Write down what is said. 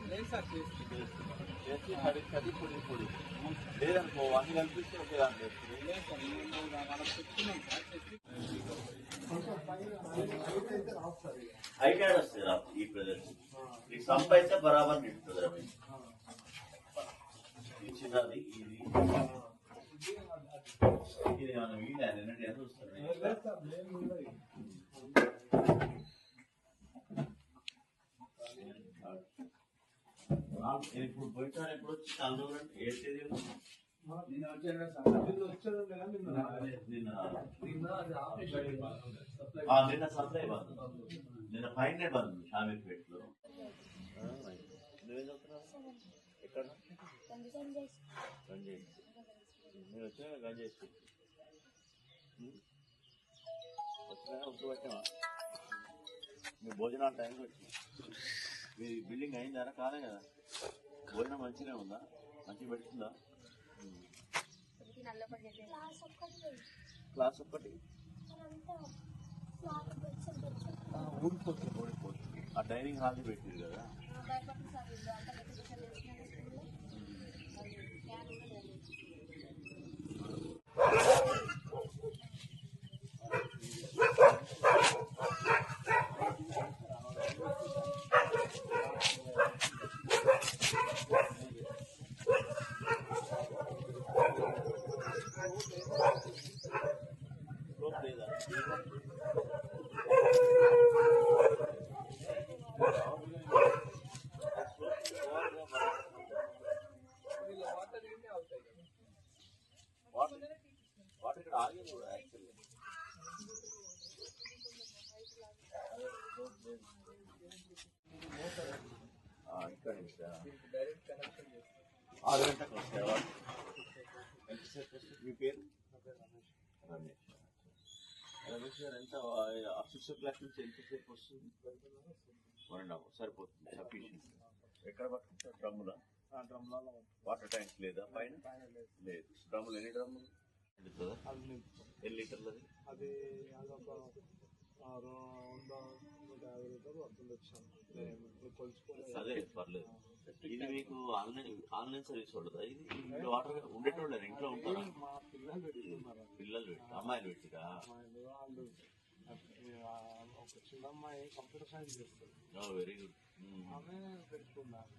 లేదు సార్ చేసి కడి పొడి పొడి లేదనుకో అన్ని కల్పిస్తే ఒకే దాంట్లో హైటైడ్ వస్తుంది రా ఈ ప్రదర్శన ఈ సంప అయితే బరాబర్ నిండుతుంది రమేష్ ఇది చిన్నది ఇది ఇది ఏమన్నా వీళ్ళు నిన్నటి ఎంత వస్తుంది ఇప్పుడు పోయినా ఎప్పుడు వచ్చి చాలా రోజులు అంటే ఏది నిన్న సప్లై బంద్ నిన్న ఫైన్ బంద్ షామీర్పేటలో నువ్వేం చదువుతున్నావు ఎక్కడ గంజాయి నేను వచ్చినా గంజాయి వచ్చినా ఉప్పు పెట్టావా మీ భోజనాల టైంకి వచ్చినా మీ బిల్డింగ్ అయిందా కాలే కదా భోజనం మంచిగా ఉందా మంచిగా పెడుతుందా క్లాస్ ఒక్కటి ఊడిపోతుంది ఆ డైనింగ్ హాల్ పెట్టింది కదా వాటర్ ఇక్కడ ఆగేది కూడా యాక్చువల్లీ ఇక్కడ 6 గంటలకు వస్తాయి ఎంతసేపు వస్తుంది మీ పేరు రమేష్ రమేష్ గారు ఎంత 6 o'clock నుంచి ఎంతసేపు వస్తుంది 1.5 సరిపోతుంది సఫిషియెంట్ ఎక్కడ పట్టుకుంటారు డ్రమ్ములా వాటర్ ట్యాంక్స్ లేదా పైన లేదు డ్రమ్ములు ఎన్ని డ్రమ్ములు ఎన్ని లీటర్లు అది అదొక 150 లీటర్లు వస్తుంది. అదే పర్లేదు ఇది మీకు ఆన్లైన్ సర్వీస్ ఉండదా ఇది ఇంట్లో వాటర్ ఉండేటోళ్ళు ఇంట్లో ఉంటారా పిల్లలు పెట్టి అమ్మాయిలు పెట్టిరా ఒక చిన్న అమ్మాయి కంప్యూటర్ సైన్స్ చేస్తుంది వెరీ గుడ్ ఆమె పెట్టుకున్నారు